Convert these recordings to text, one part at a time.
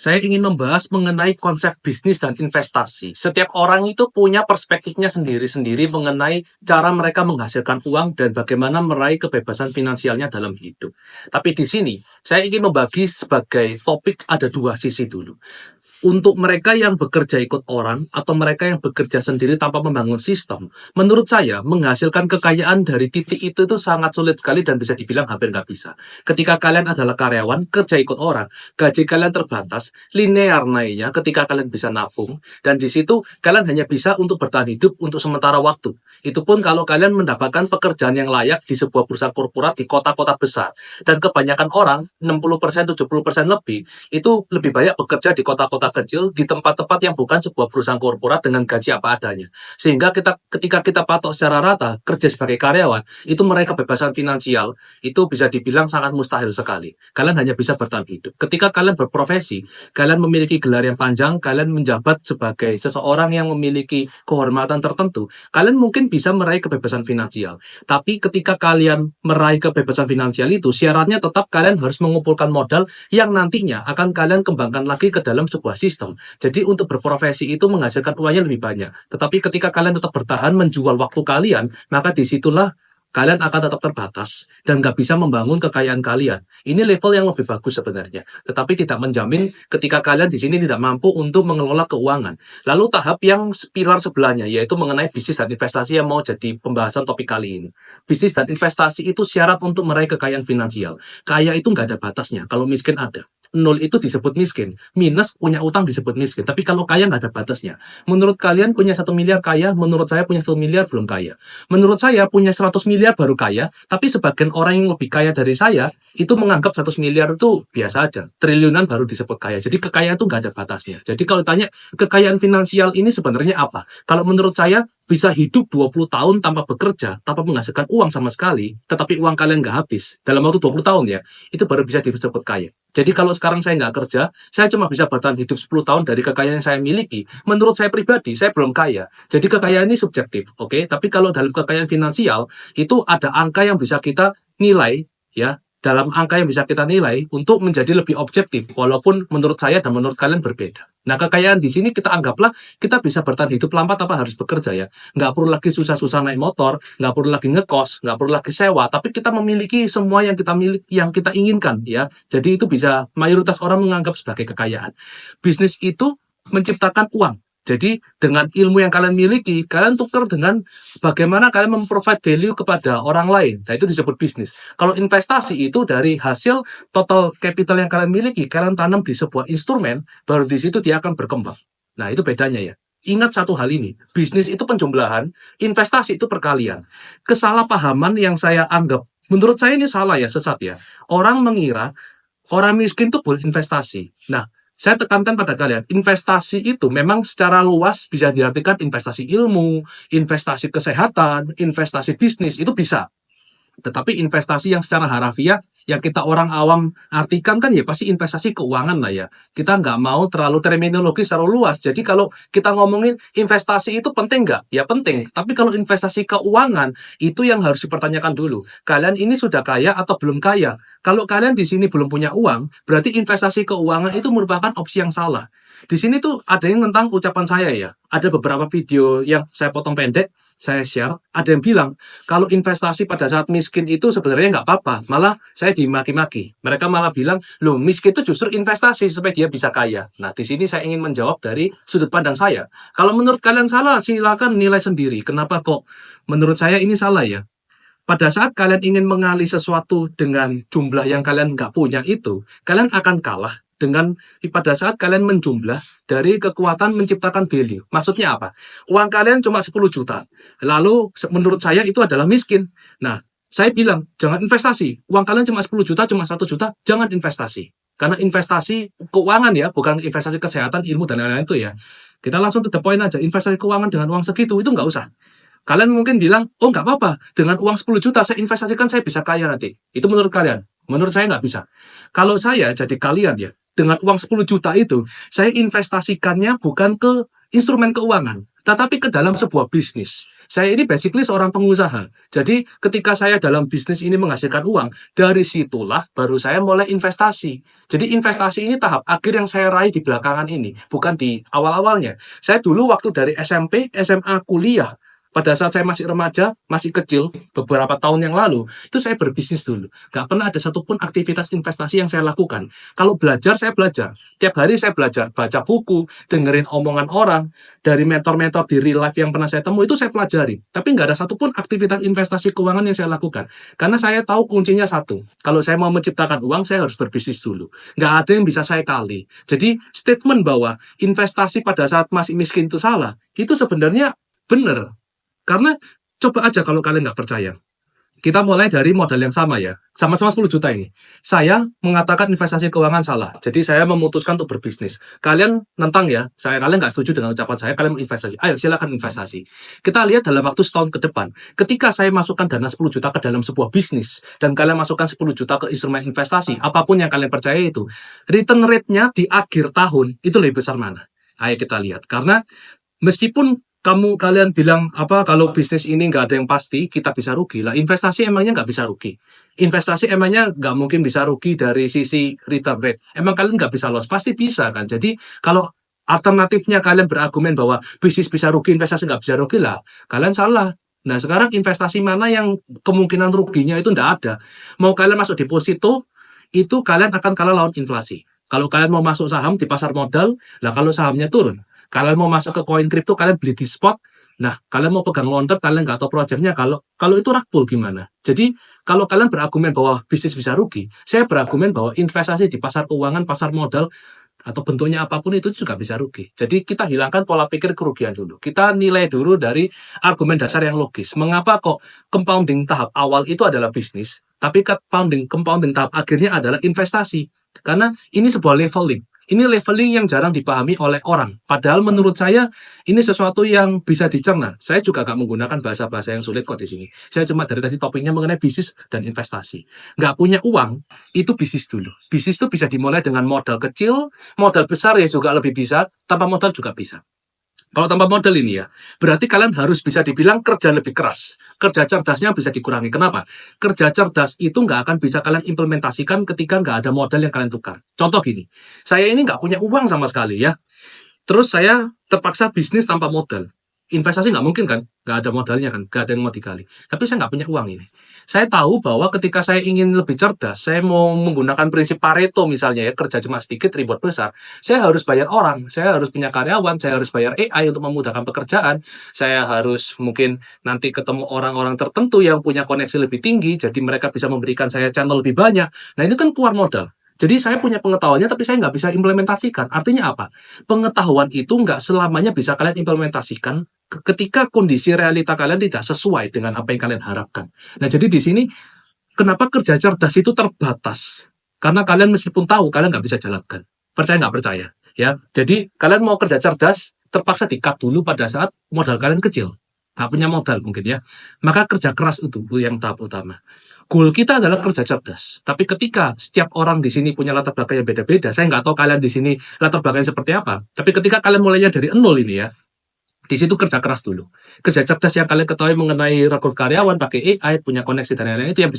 Saya ingin membahas mengenai konsep bisnis dan investasi. Setiap orang itu punya perspektifnya sendiri-sendiri mengenai cara mereka menghasilkan uang dan bagaimana meraih kebebasan finansialnya dalam hidup. Tapi di sini, saya ingin membagi sebagai topik ada dua sisi dulu. Untuk mereka yang bekerja ikut orang atau mereka yang bekerja sendiri tanpa membangun sistem, menurut saya menghasilkan kekayaan dari titik itu sangat sulit sekali dan bisa dibilang hampir nggak bisa. Ketika kalian adalah karyawan, kerja ikut orang, gaji kalian terbatas, linear naiknya ketika kalian bisa nabung, dan di situ kalian hanya bisa untuk bertahan hidup untuk sementara waktu. Itu pun kalau kalian mendapatkan pekerjaan yang layak di sebuah perusahaan korporat di kota-kota besar. Dan kebanyakan orang, 60%, 70% lebih, itu lebih banyak bekerja di kota-kota kecil, di tempat-tempat yang bukan sebuah perusahaan korporat dengan gaji apa adanya. Sehingga ketika kita patok secara rata, kerja sebagai karyawan, itu meraih kebebasan finansial, itu bisa dibilang sangat mustahil sekali. Kalian hanya bisa bertahan hidup. Ketika kalian berprofesi, kalian memiliki gelar yang panjang, kalian menjabat sebagai seseorang yang memiliki kehormatan tertentu, kalian mungkin bisa meraih kebebasan finansial. Tapi ketika kalian meraih kebebasan finansial itu, syaratnya tetap kalian harus mengumpulkan modal yang nantinya akan kalian kembangkan lagi ke dalam sebuah sistem. Jadi untuk berprofesi itu menghasilkan uangnya lebih banyak. Tetapi ketika kalian tetap bertahan menjual waktu kalian, maka disitulah kalian akan tetap terbatas dan nggak bisa membangun kekayaan kalian. Ini level yang lebih bagus sebenarnya. Tetapi tidak menjamin ketika kalian di sini tidak mampu untuk mengelola keuangan. Lalu tahap yang pilar sebelahnya, yaitu mengenai bisnis dan investasi yang mau jadi pembahasan topik kali ini. Bisnis dan investasi itu syarat untuk meraih kekayaan finansial. Kaya itu nggak ada batasnya, kalau miskin ada. Nol itu disebut miskin, minus punya utang disebut miskin. Tapi kalau kaya nggak ada batasnya. Menurut kalian punya 1 miliar kaya, menurut saya punya 1 miliar belum kaya. Menurut saya punya 100 miliar baru kaya, tapi sebagian orang yang lebih kaya dari saya, itu menganggap 100 miliar itu biasa aja. Triliunan baru disebut kaya. Jadi kekayaan itu nggak ada batasnya. Jadi kalau tanya, kekayaan finansial ini sebenarnya apa? Kalau menurut saya, bisa hidup 20 tahun tanpa bekerja, tanpa menghasilkan uang sama sekali, tetapi uang kalian nggak habis, dalam waktu 20 tahun ya, itu baru bisa disebut kaya. Jadi kalau sekarang saya nggak kerja, saya cuma bisa bertahan hidup 10 tahun dari kekayaan yang saya miliki. Menurut saya pribadi, saya belum kaya. Jadi kekayaan ini subjektif, oke? Tapi kalau dalam kekayaan finansial, itu ada angka yang bisa kita nilai, ya, dalam angka yang bisa kita nilai untuk menjadi lebih objektif, walaupun menurut saya dan menurut kalian berbeda. Nah, kekayaan di sini kita anggaplah kita bisa bertahan hidup lama tanpa harus bekerja ya. Nggak perlu lagi susah-susah naik motor, nggak perlu lagi ngekos, nggak perlu lagi sewa, tapi kita memiliki semua yang kita yang kita inginkan ya. Jadi itu bisa mayoritas orang menganggap sebagai kekayaan. Bisnis itu menciptakan uang. Jadi dengan ilmu yang kalian miliki, kalian tukar dengan bagaimana kalian memprovide value kepada orang lain. Nah, itu disebut bisnis. Kalau investasi itu dari hasil total capital yang kalian miliki, kalian tanam di sebuah instrumen, baru di situ dia akan berkembang. Nah, itu bedanya ya. Ingat satu hal ini, bisnis itu penjumlahan, investasi itu perkalian. Kesalahpahaman yang saya anggap, menurut saya ini salah ya, sesat ya. Orang mengira orang miskin itu boleh investasi. Nah, saya tekankan pada kalian, investasi itu memang secara luas bisa diartikan investasi ilmu, investasi kesehatan, investasi bisnis, itu bisa. Tetapi investasi yang secara harafiah, yang kita orang awam artikan kan ya pasti investasi keuangan lah ya. Kita nggak mau terlalu terminologi secara luas. Jadi kalau kita ngomongin investasi itu penting nggak? Ya penting. Tapi kalau investasi keuangan, itu yang harus dipertanyakan dulu. Kalian ini sudah kaya atau belum kaya? Kalau kalian di sini belum punya uang, berarti investasi keuangan itu merupakan opsi yang salah. Di sini tuh ada yang tentang ucapan saya ya. Ada beberapa video yang saya potong pendek, saya share, ada yang bilang, kalau investasi pada saat miskin itu sebenarnya nggak apa-apa, malah saya dimaki-maki. Mereka malah bilang, loh miskin itu justru investasi supaya dia bisa kaya. Nah, di sini saya ingin menjawab dari sudut pandang saya. Kalau menurut kalian salah, silakan nilai sendiri. Kenapa kok menurut saya ini salah ya? Pada saat kalian ingin mengalih sesuatu dengan jumlah yang kalian nggak punya itu, kalian akan kalah dengan pada saat kalian menjumlah dari kekuatan menciptakan value. Maksudnya apa? Uang kalian cuma 10 juta. Lalu menurut saya itu adalah miskin. Nah, saya bilang, jangan investasi. Uang kalian cuma 10 juta, cuma 1 juta, jangan investasi. Karena investasi keuangan ya, bukan investasi kesehatan, ilmu, dan lain-lain itu ya. Kita langsung to the point aja, investasi keuangan dengan uang segitu, itu nggak usah. Kalian mungkin bilang, oh nggak apa-apa, dengan uang 10 juta saya investasikan, saya bisa kaya nanti. Itu menurut kalian. Menurut saya nggak bisa. Kalau saya jadi kalian ya, dengan uang 10 juta itu, saya investasikannya bukan ke instrumen keuangan. tetapi ke dalam sebuah bisnis. Saya ini basically seorang pengusaha. Jadi ketika saya dalam bisnis ini menghasilkan uang, dari situlah baru saya mulai investasi. Jadi investasi ini tahap akhir yang saya raih di belakangan ini, bukan di awal-awalnya. Saya dulu waktu dari SMP, SMA, kuliah, pada saat saya masih remaja, masih kecil, beberapa tahun yang lalu, itu saya berbisnis dulu. Nggak pernah ada satupun aktivitas investasi yang saya lakukan. Kalau belajar, saya belajar. Tiap hari saya belajar, baca buku, dengerin omongan orang, dari mentor-mentor di real life yang pernah saya temui, itu saya pelajari. Tapi nggak ada satupun aktivitas investasi keuangan yang saya lakukan. Karena saya tahu kuncinya satu. Kalau saya mau menciptakan uang, saya harus berbisnis dulu. Nggak ada yang bisa saya kali. Jadi, statement bahwa investasi pada saat masih miskin itu salah, itu sebenarnya benar. Karena coba aja kalau kalian nggak percaya. Kita mulai dari modal yang sama ya. Sama-sama 10 juta ini. Saya mengatakan investasi keuangan salah. Jadi saya memutuskan untuk berbisnis. Kalian nentang ya. Kalian nggak setuju dengan ucapan saya. Kalian mau investasi. Ayo silakan investasi. Kita lihat dalam waktu setahun ke depan. Ketika saya masukkan dana 10 juta ke dalam sebuah bisnis. Dan kalian masukkan 10 juta ke instrumen investasi. Apapun yang kalian percaya itu. Return rate-nya di akhir tahun itu lebih besar mana? Ayo kita lihat. Karena meskipun kalian bilang apa kalau bisnis ini nggak ada yang pasti kita bisa rugi lah, investasi emangnya nggak bisa rugi, investasi emangnya nggak mungkin bisa rugi dari sisi return rate, emang kalian nggak bisa loss, pasti bisa kan. Jadi kalau alternatifnya kalian berargumen bahwa bisnis bisa rugi, investasi nggak bisa rugi lah, kalian salah. Nah sekarang investasi mana yang kemungkinan ruginya itu nggak ada. Mau kalian masuk deposito itu kalian akan kalah lawan inflasi. Kalau kalian mau masuk saham di pasar modal, lah kalau sahamnya turun, kalian mau masuk ke koin kripto, kalian beli di spot. Nah, kalian mau pegang long term, kalian nggak tahu proyeknya. Kalau itu rakpul gimana? Jadi, kalau kalian berargumen bahwa bisnis bisa rugi, saya berargumen bahwa investasi di pasar keuangan, pasar modal, atau bentuknya apapun itu juga bisa rugi. Jadi, kita hilangkan pola pikir kerugian dulu. Kita nilai dulu dari argumen dasar yang logis. Mengapa kok compounding tahap awal itu adalah bisnis, tapi compounding tahap akhirnya adalah investasi? Karena ini sebuah leveling. Ini leveling yang jarang dipahami oleh orang. Padahal menurut saya ini sesuatu yang bisa dicerna. Saya juga nggak menggunakan bahasa-bahasa yang sulit kok di sini. Saya cuma dari tadi topiknya mengenai bisnis dan investasi. Nggak punya uang, itu bisnis dulu. Bisnis itu bisa dimulai dengan modal kecil, modal besar ya juga lebih bisa, tanpa modal juga bisa. Kalau tanpa modal ini ya, berarti kalian harus bisa dibilang kerja lebih keras. Kerja cerdasnya bisa dikurangi. Kenapa? Kerja cerdas itu nggak akan bisa kalian implementasikan ketika nggak ada modal yang kalian tukar. Contoh gini, saya ini nggak punya uang sama sekali ya. Terus saya terpaksa bisnis tanpa modal. Investasi nggak mungkin kan? Nggak ada modalnya kan? Nggak ada yang mau dikali. Tapi saya nggak punya uang ini. Saya tahu bahwa ketika saya ingin lebih cerdas, saya mau menggunakan prinsip Pareto misalnya ya, kerja cuma sedikit, reward besar. Saya harus bayar orang, saya harus punya karyawan, saya harus bayar AI untuk memudahkan pekerjaan, saya harus mungkin nanti ketemu orang-orang tertentu yang punya koneksi lebih tinggi, jadi mereka bisa memberikan saya channel lebih banyak. Nah itu kan keluar modal. Jadi saya punya pengetahuannya, tapi saya nggak bisa implementasikan. Artinya apa? Pengetahuan itu nggak selamanya bisa kalian implementasikan ketika kondisi realita kalian tidak sesuai dengan apa yang kalian harapkan. Nah, jadi di sini kenapa kerja cerdas itu terbatas? Karena kalian meskipun tahu, kalian nggak bisa jalankan. Percaya nggak percaya? Ya, jadi kalian mau kerja cerdas, terpaksa di-cut dulu pada saat modal kalian kecil. Nggak punya modal mungkin ya. Maka kerja keras itu yang tahap utama. Goal kita adalah kerja cerdas. Tapi ketika setiap orang di sini punya latar belakang yang beda-beda, saya nggak tahu kalian di sini latar belakangnya seperti apa. Tapi ketika kalian mulainya dari nol ini ya, di situ kerja keras dulu. Kerja cerdas yang kalian ketahui mengenai rekrut karyawan, pakai AI, punya koneksi dan lain-lain itu yang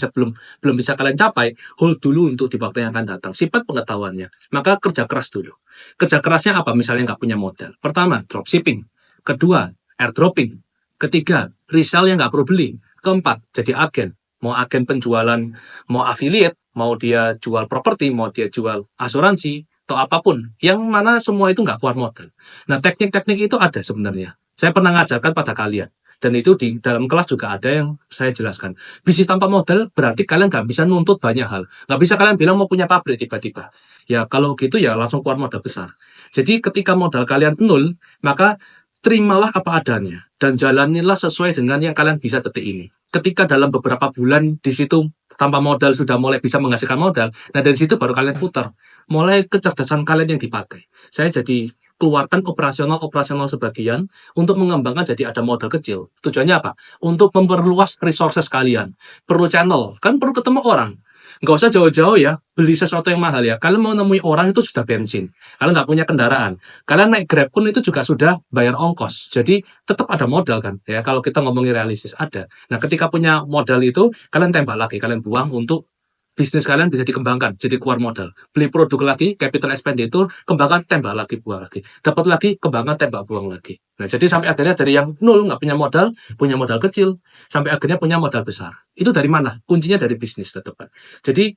belum bisa kalian capai, hold dulu untuk di waktu yang akan datang. Sifat pengetahuannya. Maka kerja keras dulu. Kerja kerasnya apa? Misalnya nggak punya modal. Pertama, dropshipping. Kedua, airdropping. Ketiga, resell yang nggak perlu beli. Keempat, jadi agen. Mau agen penjualan, mau affiliate, mau dia jual properti, mau dia jual asuransi, atau apapun. Yang mana semua itu nggak keluar modal. Nah, teknik-teknik itu ada sebenarnya. Saya pernah ngajarkan pada kalian. Dan itu di dalam kelas juga ada yang saya jelaskan. Bisnis tanpa modal berarti kalian nggak bisa nuntut banyak hal. Nggak bisa kalian bilang mau punya pabrik tiba-tiba. Ya, kalau gitu ya langsung keluar modal besar. Jadi ketika modal kalian nol, maka terimalah apa adanya. Dan jalanilah sesuai dengan yang kalian bisa detik ini. Ketika dalam beberapa bulan di situ tanpa modal sudah mulai bisa menghasilkan modal, nah dari situ baru kalian putar. Mulai kecerdasan kalian yang dipakai. Saya jadi keluarkan operasional sebagian untuk mengembangkan jadi ada modal kecil. Tujuannya apa? Untuk memperluas resources kalian. Perlu channel, kan perlu ketemu orang. nggak usah jauh-jauh ya, beli sesuatu yang mahal ya. Kalian mau nemui orang itu sudah bensin. Kalian nggak punya kendaraan. Kalian naik Grab pun itu juga sudah bayar ongkos. Jadi tetap ada modal kan ya. Kalau kita ngomongin realistis ada. Nah, ketika punya modal itu kalian tembak lagi, kalian buang untuk bisnis kalian bisa dikembangkan, jadi keluar modal. Beli produk lagi, capital expenditure, kembangkan, tembak lagi, buang lagi. Dapat lagi, kembangkan, tembak, buang lagi. Nah, jadi sampai akhirnya dari yang nol, nggak punya modal kecil, sampai akhirnya punya modal besar. Itu dari mana? Kuncinya dari bisnis tetap. Jadi,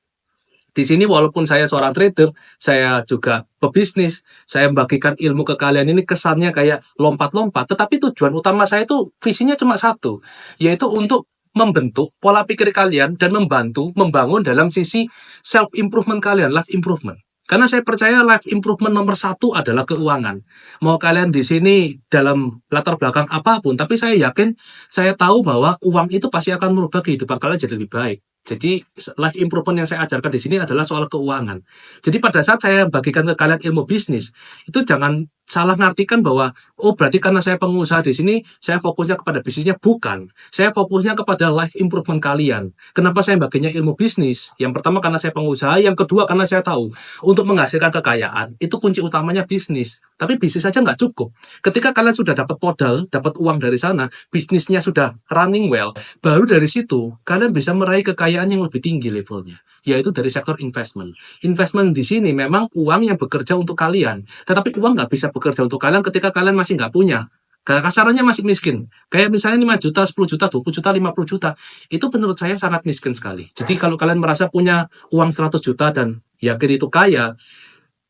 di sini walaupun saya seorang trader, saya juga pebisnis, saya membagikan ilmu ke kalian ini kesannya kayak lompat-lompat, tetapi tujuan utama saya itu visinya cuma satu, yaitu untuk membentuk pola pikir kalian dan membantu membangun dalam sisi self improvement kalian, life improvement. Karena saya percaya life improvement nomor satu adalah keuangan. Mau kalian di sini dalam latar belakang apapun, tapi saya yakin, saya tahu bahwa uang itu pasti akan merubah kehidupan kalian jadi lebih baik. Jadi life improvement yang saya ajarkan di sini adalah soal keuangan. Jadi pada saat saya bagikan ke kalian ilmu bisnis, itu jangan salah ngartikan bahwa oh berarti karena saya pengusaha di sini saya fokusnya kepada bisnisnya, bukan. Saya fokusnya kepada life improvement kalian. Kenapa saya baginya ilmu bisnis? Yang pertama karena saya pengusaha, yang kedua karena saya tahu untuk menghasilkan kekayaan itu kunci utamanya bisnis. Tapi bisnis saja nggak cukup. Ketika kalian sudah dapat modal, dapat uang dari sana, bisnisnya sudah running well, baru dari situ kalian bisa meraih kekayaan yang lebih tinggi levelnya, yaitu dari sektor investment. Investment di sini memang uang yang bekerja untuk kalian, tetapi uang nggak bisa bekerja untuk kalian ketika kalian masih nggak punya. Kasarannya masih miskin. Kayak misalnya 5 juta, 10 juta, 20 juta, 50 juta. Itu menurut saya sangat miskin sekali. Jadi kalau kalian merasa punya uang 100 juta dan yakin itu kaya,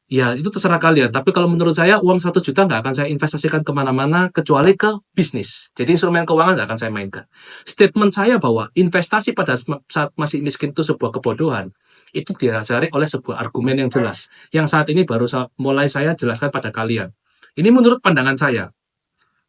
ya itu terserah kalian. Tapi kalau menurut saya uang 100 juta nggak akan saya investasikan kemana-mana kecuali ke bisnis. Jadi instrumen keuangan nggak akan saya mainkan. Statement saya bahwa investasi pada saat masih miskin itu sebuah kebodohan, itu didasari oleh sebuah argumen yang jelas. Yang saat ini baru mulai saya jelaskan pada kalian. Ini menurut pandangan saya.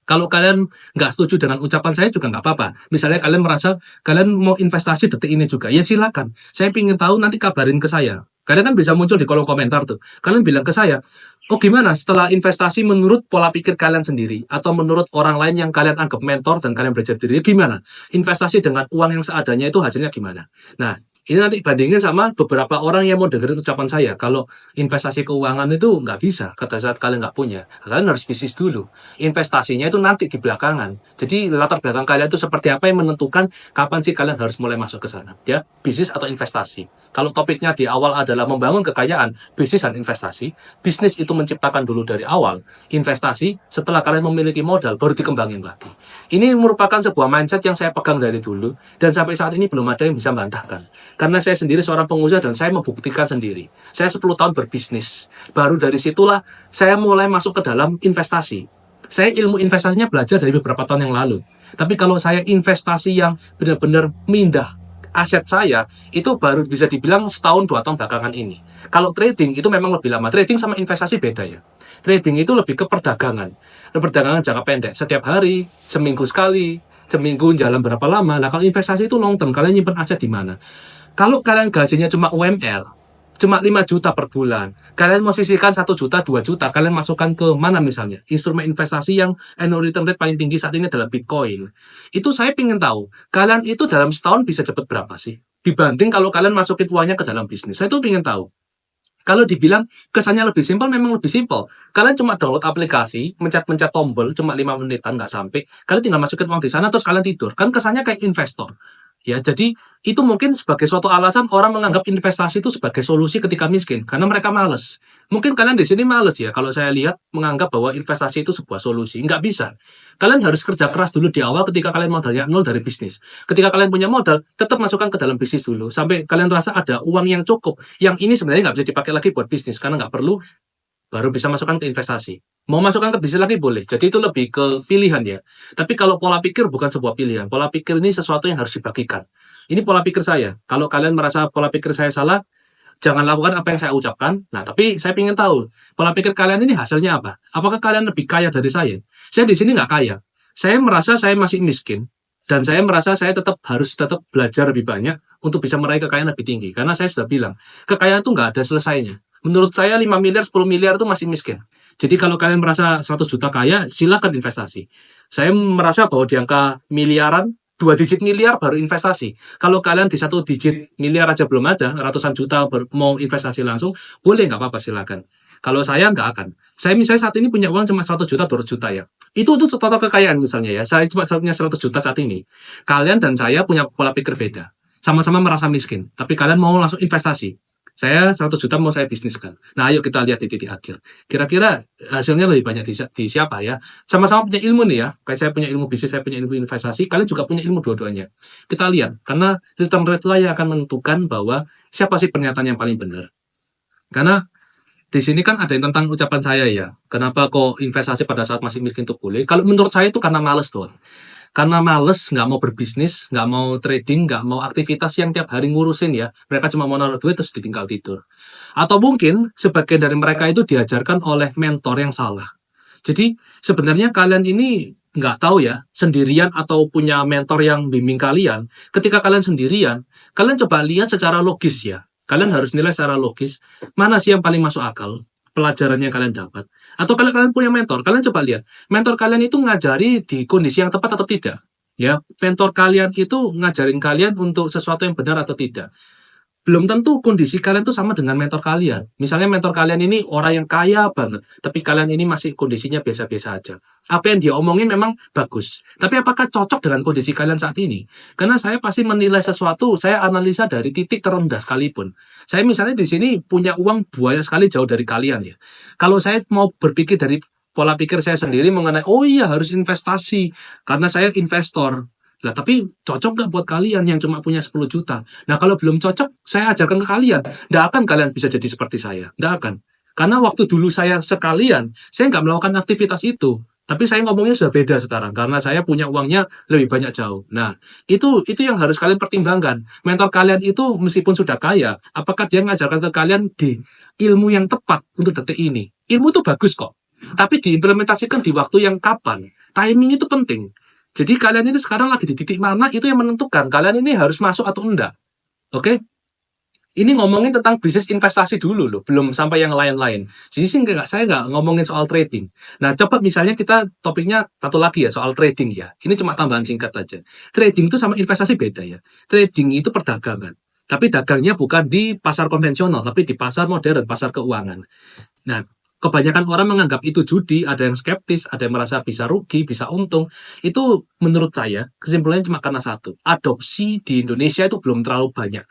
Kalau kalian nggak setuju dengan ucapan saya juga nggak apa-apa. Misalnya kalian merasa kalian mau investasi detik ini juga, ya silakan. Saya ingin tahu, nanti kabarin ke saya. Kalian kan bisa muncul di kolom komentar tuh. Kalian bilang ke saya, oh gimana setelah investasi menurut pola pikir kalian sendiri, atau menurut orang lain yang kalian anggap mentor dan kalian belajar diri, gimana? Investasi dengan uang yang seadanya itu hasilnya gimana? Nah, ini nanti bandingin sama beberapa orang yang mau dengerin ucapan saya. Kalau investasi keuangan itu nggak bisa, kata saat kalian nggak punya. Kalian harus bisnis dulu. Investasinya itu nanti di belakangan. Jadi latar belakang kalian itu seperti apa yang menentukan kapan sih kalian harus mulai masuk ke sana. Ya, bisnis atau investasi. Kalau topiknya di awal adalah membangun kekayaan, bisnis dan investasi. Bisnis itu menciptakan dulu dari awal. Investasi, setelah kalian memiliki modal, baru dikembangin lagi. Ini merupakan sebuah mindset yang saya pegang dari dulu, dan sampai saat ini belum ada yang bisa membantahkan. Karena saya sendiri seorang pengusaha dan saya membuktikan sendiri. Saya 10 tahun berbisnis. Baru dari situlah saya mulai masuk ke dalam investasi. Saya ilmu investasinya belajar dari beberapa tahun yang lalu. Tapi kalau saya investasi yang benar-benar mindah aset saya, itu baru bisa dibilang setahun 2 tahun belakangan ini. Kalau trading itu memang lebih lama. Trading sama investasi beda ya. Trading itu lebih ke perdagangan. Perdagangan jangka pendek. Setiap hari, seminggu sekali, seminggu jalan berapa lama. Nah kalau investasi itu long term, kalian nyimpen aset di mana? Kalau kalian gajinya cuma UMR, cuma 5 juta per bulan, kalian mau sisihkan 1 juta, 2 juta, kalian masukkan ke mana misalnya? Instrumen investasi yang annual return rate paling tinggi saat ini adalah Bitcoin. Itu saya ingin tahu, kalian itu dalam setahun bisa cepat berapa sih? Dibanding kalau kalian masukin uangnya ke dalam bisnis. Saya tuh ingin tahu. Kalau dibilang kesannya lebih simpel, memang lebih simpel. Kalian cuma download aplikasi, mencet-mencet tombol, cuma 5 menitan, nggak sampai. Kalian tinggal masukin uang di sana, terus kalian tidur. Kan kesannya kayak investor. Ya, jadi itu mungkin sebagai suatu alasan orang menganggap investasi itu sebagai solusi ketika miskin, karena mereka males. Mungkin kalian di sini males ya, kalau saya lihat menganggap bahwa investasi itu sebuah solusi. Nggak bisa. Kalian harus kerja keras dulu di awal ketika kalian modalnya nol dari bisnis. Ketika kalian punya modal, tetap masukkan ke dalam bisnis dulu. Sampai kalian rasa ada uang yang cukup. Yang ini sebenarnya nggak bisa dipakai lagi buat bisnis, karena nggak perlu, baru bisa masukkan ke investasi. Mau masukkan ke bisnis lagi boleh. Jadi itu lebih ke pilihan ya. Tapi kalau pola pikir bukan sebuah pilihan. Pola pikir ini sesuatu yang harus dibagikan. Ini pola pikir saya. Kalau kalian merasa pola pikir saya salah, jangan lakukan apa yang saya ucapkan. Nah, tapi saya ingin tahu, pola pikir kalian ini hasilnya apa? Apakah kalian lebih kaya dari saya? Saya di sini nggak kaya. Saya merasa saya masih miskin. Dan saya merasa saya harus tetap belajar lebih banyak untuk bisa meraih kekayaan lebih tinggi. Karena saya sudah bilang, kekayaan itu nggak ada selesainya. Menurut saya 5 miliar, 10 miliar itu masih miskin. Jadi kalau kalian merasa 100 juta kaya, silakan investasi. Saya merasa bahwa di angka miliaran, 2 digit miliar baru investasi. Kalau kalian di 1 digit miliar aja belum ada, ratusan juta mau investasi langsung, boleh nggak apa-apa silakan. Kalau saya nggak akan. Saya misalnya saat ini punya uang cuma 100 juta, 200 juta ya. Itu total kekayaan misalnya ya. Saya cuma punya 100 juta saat ini. Kalian dan saya punya pola pikir beda. Sama-sama merasa miskin, tapi kalian mau langsung investasi. Saya 100 juta mau saya bisniskan. Nah, ayo kita lihat di titik akhir. Kira-kira hasilnya lebih banyak di siapa ya? Sama-sama punya ilmu nih ya. Kayak saya punya ilmu bisnis, saya punya ilmu investasi, kalian juga punya ilmu dua-duanya. Kita lihat, karena return rate lah yang akan menentukan bahwa siapa sih pernyataan yang paling benar. Karena di sini kan ada yang tentang ucapan saya ya. Kenapa kok investasi pada saat masih miskin itu boleh? Kalau menurut saya itu karena males tuh. Karena males, nggak mau berbisnis, nggak mau trading, nggak mau aktivitas yang tiap hari ngurusin ya. Mereka cuma mau naruh duit terus ditinggal tidur. Atau mungkin sebagian dari mereka itu diajarkan oleh mentor yang salah. Jadi sebenarnya kalian ini nggak tahu ya, sendirian atau punya mentor yang bimbing kalian. Ketika kalian sendirian, kalian coba lihat secara logis ya. Kalian harus nilai secara logis, mana sih yang paling masuk akal, pelajaran yang kalian dapat. Atau kalau kalian punya mentor, kalian coba lihat, mentor kalian itu ngajari di kondisi yang tepat atau tidak. Ya, mentor kalian itu ngajarin kalian untuk sesuatu yang benar atau tidak. Belum tentu kondisi kalian tuh sama dengan mentor kalian. Misalnya mentor kalian ini orang yang kaya banget, tapi kalian ini masih kondisinya biasa-biasa aja. Apa yang dia omongin memang bagus, tapi apakah cocok dengan kondisi kalian saat ini? Karena saya pasti menilai sesuatu, saya analisa dari titik terendah sekalipun. Saya misalnya di sini punya uang banyak sekali jauh dari kalian ya. Kalau saya mau berpikir dari pola pikir saya sendiri mengenai, oh iya harus investasi, karena saya investor. Lah, tapi cocok nggak buat kalian yang cuma punya 10 juta? Nah, kalau belum cocok, saya ajarkan ke kalian. Nggak akan kalian bisa jadi seperti saya. Nggak akan. Karena waktu dulu saya sekalian, saya nggak melakukan aktivitas itu. Tapi saya ngomongnya sudah beda sekarang. Karena saya punya uangnya lebih banyak jauh. Nah, itu yang harus kalian pertimbangkan. Mentor kalian itu meskipun sudah kaya, apakah dia ngajarkan ke kalian di ilmu yang tepat untuk detik ini? Ilmu itu bagus kok. Tapi diimplementasikan di waktu yang kapan? Timing itu penting. Jadi kalian ini sekarang lagi di titik mana itu yang menentukan kalian ini harus masuk atau enggak. Oke? Ini ngomongin tentang bisnis investasi dulu loh, belum sampai yang lain-lain. Jadi sih saya nggak ngomongin soal trading. Nah, coba misalnya kita topiknya satu lagi ya, soal trading ya. Ini cuma tambahan singkat aja. Trading itu sama investasi beda ya. Trading itu perdagangan. Tapi dagangnya bukan di pasar konvensional, tapi di pasar modern, pasar keuangan. Nah, kebanyakan orang menganggap itu judi, ada yang skeptis, ada yang merasa bisa rugi, bisa untung. Itu menurut saya, kesimpulannya cuma karena satu. Adopsi di Indonesia itu belum terlalu banyak.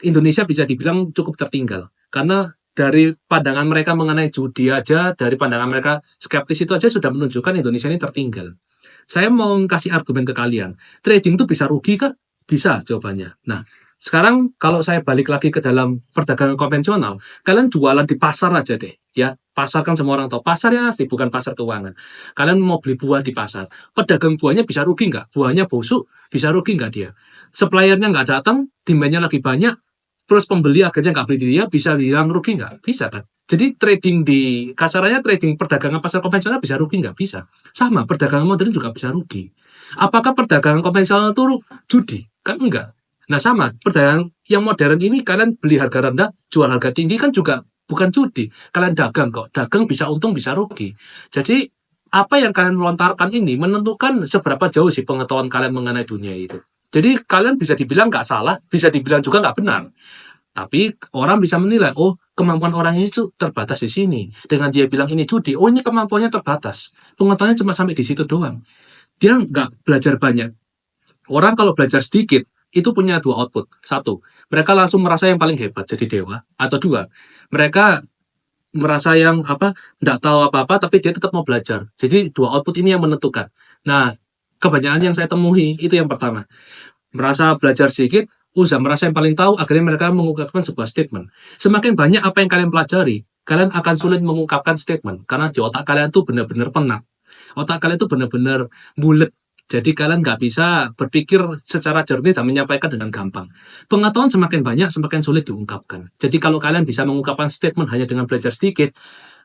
Indonesia bisa dibilang cukup tertinggal. Karena dari pandangan mereka mengenai judi aja, dari pandangan mereka skeptis itu aja sudah menunjukkan Indonesia ini tertinggal. Saya mau kasih argumen ke kalian. Trading itu bisa rugi kah? Bisa jawabannya. Nah, sekarang kalau saya balik lagi ke dalam perdagangan konvensional, kalian jualan di pasar aja deh. Ya, pasar kan semua orang tahu. Pasar ya asli, bukan pasar keuangan. Kalian mau beli buah di pasar. Pedagang buahnya bisa rugi nggak? Buahnya busuk, bisa rugi nggak dia? Suppliernya nggak datang, demand-nya lagi banyak, terus pembeli akhirnya nggak beli dia, bisa bilang rugi nggak? Bisa kan? Jadi trading di, kasarannya trading perdagangan pasar konvensional bisa rugi nggak? Bisa. Sama, perdagangan modern juga bisa rugi. Apakah perdagangan konvensional itu judi? Kan enggak. Nah sama, perdagangan yang modern ini kalian beli harga rendah, jual harga tinggi kan juga bukan judi. Kalian dagang kok, dagang bisa untung, bisa rugi. Jadi apa yang kalian lontarkan ini menentukan seberapa jauh sih pengetahuan kalian mengenai dunia itu. Jadi kalian bisa dibilang nggak salah, bisa dibilang juga nggak benar. Tapi orang bisa menilai, oh kemampuan orang ini tuh terbatas di sini. Dengan dia bilang ini judi, oh ini kemampuannya terbatas. Pengetahuannya cuma sampai di situ doang. Dia nggak belajar banyak. Orang kalau belajar sedikit, itu punya dua output. Satu, mereka langsung merasa yang paling hebat, jadi dewa. Atau dua, mereka merasa yang nggak tahu apa-apa, tapi dia tetap mau belajar. Jadi dua output ini yang menentukan. Nah, kebanyakan yang saya temui itu yang pertama. Merasa belajar sedikit, merasa yang paling tahu, akhirnya mereka mengungkapkan sebuah statement. Semakin banyak apa yang kalian pelajari, kalian akan sulit mengungkapkan statement. Karena di otak kalian tuh benar-benar penat. Otak kalian tuh benar-benar bulet. Jadi kalian nggak bisa berpikir secara jernih dan menyampaikan dengan gampang. Pengetahuan semakin banyak, semakin sulit diungkapkan. Jadi kalau kalian bisa mengungkapkan statement hanya dengan belajar sedikit,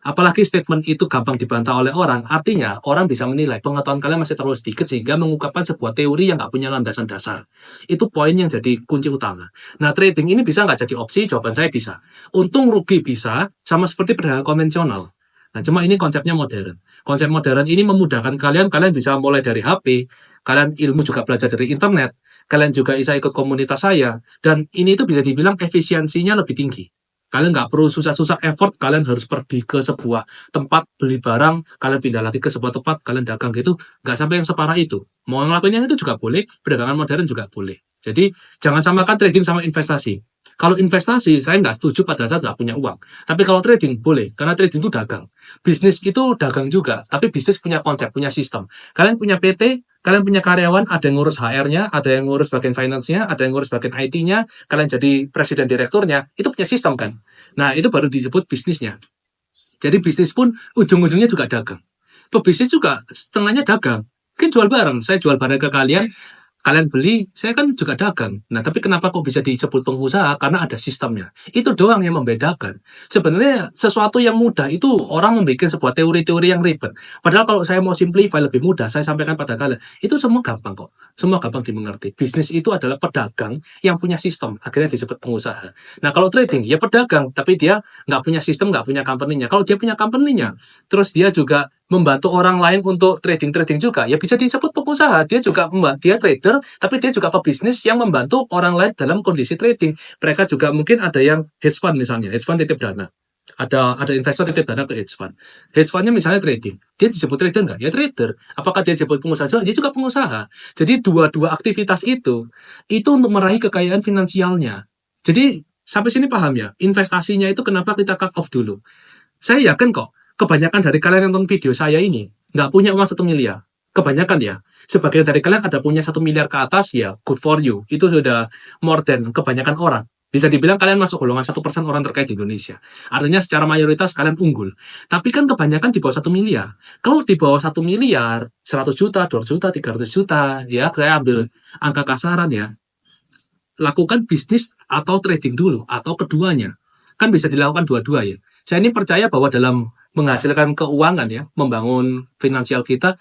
apalagi statement itu gampang dibantah oleh orang, artinya orang bisa menilai pengetahuan kalian masih terlalu sedikit sehingga mengungkapkan sebuah teori yang nggak punya landasan dasar. Itu poin yang jadi kunci utama. Nah, trading ini bisa nggak jadi opsi? Jawaban saya bisa. Untung rugi bisa, sama seperti perdagangan konvensional. Nah, cuma ini konsepnya modern. Konsep modern ini memudahkan kalian bisa mulai dari HP, kalian ilmu juga belajar dari internet, kalian juga bisa ikut komunitas saya, dan ini itu bisa dibilang efisiensinya lebih tinggi. Kalian nggak perlu susah-susah effort, kalian harus pergi ke sebuah tempat beli barang, kalian pindah lagi ke sebuah tempat, kalian dagang gitu, nggak sampai yang separah itu. Mau ngelakuin yang itu juga boleh, perdagangan modern juga boleh. Jadi, jangan samakan trading sama investasi. Kalau investasi, saya nggak setuju pada saat nggak punya uang. Tapi kalau trading, boleh. Karena trading itu dagang. Bisnis itu dagang juga, tapi bisnis punya konsep, punya sistem. Kalian punya PT, kalian punya karyawan, ada yang ngurus HR-nya, ada yang ngurus bagian finance-nya, ada yang ngurus bagian IT-nya, kalian jadi presiden direkturnya, itu punya sistem kan. Nah, itu baru disebut bisnisnya. Jadi bisnis pun ujung-ujungnya juga dagang. Pebisnis juga setengahnya dagang. Mungkin jual barang, saya jual barang ke kalian, kalian beli, saya kan juga dagang. Nah, tapi kenapa kok bisa disebut pengusaha? Karena ada sistemnya. Itu doang yang membedakan. Sebenarnya sesuatu yang mudah itu orang membuat sebuah teori-teori yang ribet. Padahal kalau saya mau simplify lebih mudah, saya sampaikan pada kalian. Itu semua gampang kok. Semua gampang dimengerti. Bisnis itu adalah pedagang yang punya sistem. Akhirnya disebut pengusaha. Nah, kalau trading, ya pedagang. Tapi dia nggak punya sistem, nggak punya company-nya. Kalau dia punya company-nya, terus dia juga membantu orang lain untuk trading-trading juga, ya bisa disebut pengusaha. Dia juga dia trader, tapi dia juga pebisnis yang membantu orang lain dalam kondisi trading. Mereka juga mungkin ada yang hedge fund misalnya, hedge fund titip dana. Ada investor titip dana ke hedge fund. Hedge fundnya misalnya trading. Dia disebut trader nggak? Ya trader. Apakah dia disebut pengusaha juga? Dia juga pengusaha. Jadi dua-dua aktivitas itu untuk meraih kekayaan finansialnya. Jadi sampai sini paham ya? Investasinya itu kenapa kita cut off dulu? Saya yakin kok, kebanyakan dari kalian yang nonton video saya ini, nggak punya uang 1 miliar. Kebanyakan ya. Sebagian dari kalian ada punya 1 miliar ke atas, ya good for you. Itu sudah more than kebanyakan orang. Bisa dibilang kalian masuk golongan 1% orang terkaya di Indonesia. Artinya secara mayoritas kalian unggul. Tapi kan kebanyakan di bawah 1 miliar. Kalau di bawah 1 miliar, 100 juta, 200 juta, 300 juta, ya saya ambil angka kasaran ya. Lakukan bisnis atau trading dulu, atau keduanya. Kan bisa dilakukan dua-dua ya. Saya ini percaya bahwa dalam menghasilkan keuangan ya, membangun finansial kita,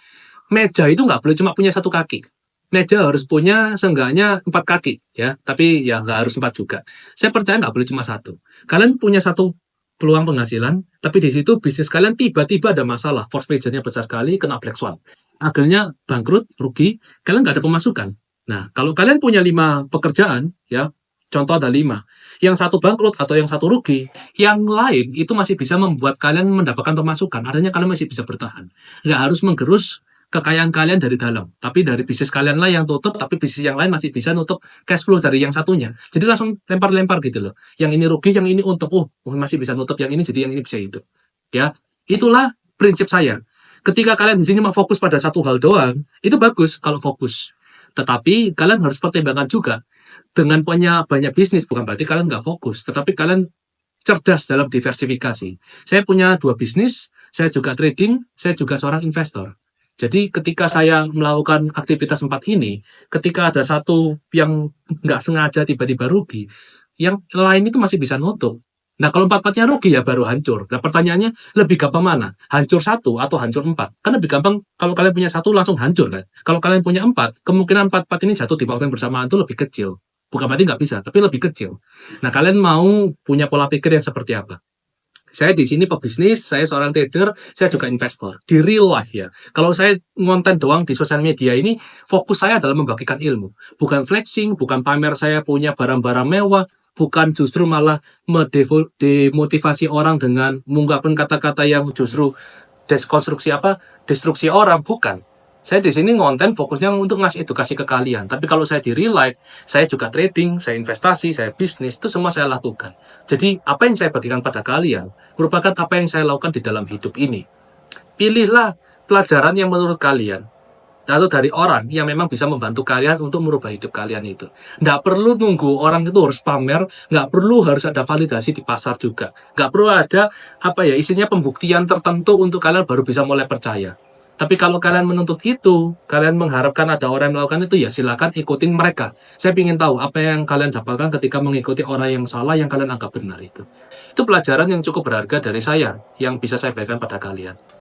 meja itu nggak boleh cuma punya satu kaki. Meja harus punya seenggaknya 4 kaki ya, tapi ya nggak harus 4 juga. Saya percaya nggak boleh cuma satu. Kalian punya satu peluang penghasilan, tapi di situ bisnis kalian tiba-tiba ada masalah, force majornya besar kali, kena black swan. Akhirnya bangkrut, rugi, kalian nggak ada pemasukan. Nah, kalau kalian punya 5 pekerjaan, ya, contoh ada 5, yang satu bangkrut atau yang satu rugi, yang lain itu masih bisa membuat kalian mendapatkan pemasukan. Artinya kalian masih bisa bertahan. Nggak harus menggerus kekayaan kalian dari dalam, tapi dari bisnis kalian lah yang tutup, tapi bisnis yang lain masih bisa nutup cash flow dari yang satunya. Jadi langsung lempar-lempar gitu loh. Yang ini rugi, yang ini untung. Oh, masih bisa nutup yang ini, jadi yang ini bisa itu. Ya, itulah prinsip saya. Ketika kalian di sini mau fokus pada satu hal doang, itu bagus kalau fokus. Tetapi kalian harus pertimbangkan juga dengan punya banyak bisnis, bukan berarti kalian nggak fokus, tetapi kalian cerdas dalam diversifikasi. Saya punya 2 bisnis, saya juga trading, saya juga seorang investor. Jadi ketika saya melakukan aktivitas 4 ini, ketika ada satu yang nggak sengaja tiba-tiba rugi, yang lain itu masih bisa nutup. Nah kalau 4-4-nya rugi ya baru hancur. Nah pertanyaannya lebih gampang mana? Hancur 1 atau hancur 4? Kan lebih gampang kalau kalian punya 1 langsung hancur kan? Kalau kalian punya 4, kemungkinan 4-4 ini jatuh di waktu yang bersamaan itu lebih kecil. Bukan berarti nggak bisa, tapi lebih kecil. Nah kalian mau punya pola pikir yang seperti apa? Saya di sini pebisnis, saya seorang trader, saya juga investor. Di real life ya. Kalau saya ngonten doang di sosial media ini, fokus saya adalah membagikan ilmu. Bukan flexing, bukan pamer saya punya barang-barang mewah, bukan justru malah demotivasi orang dengan mengungkapkan kata-kata yang justru destruksi orang, bukan. Saya di sini ngonten fokusnya untuk ngasih edukasi ke kalian. Tapi kalau saya di real life, saya juga trading, saya investasi, saya bisnis, itu semua saya lakukan. Jadi, apa yang saya bagikan pada kalian merupakan apa yang saya lakukan di dalam hidup ini. Pilihlah pelajaran yang menurut kalian, atau dari orang yang memang bisa membantu kalian untuk merubah hidup kalian itu. Nggak perlu nunggu orang itu harus pamer, nggak perlu harus ada validasi di pasar juga. Nggak perlu ada, isinya pembuktian tertentu untuk kalian baru bisa mulai percaya. Tapi kalau kalian menuntut itu, kalian mengharapkan ada orang yang melakukan itu, ya silakan ikutin mereka. Saya ingin tahu apa yang kalian dapatkan ketika mengikuti orang yang salah yang kalian anggap benar itu. Itu pelajaran yang cukup berharga dari saya, yang bisa saya berikan pada kalian.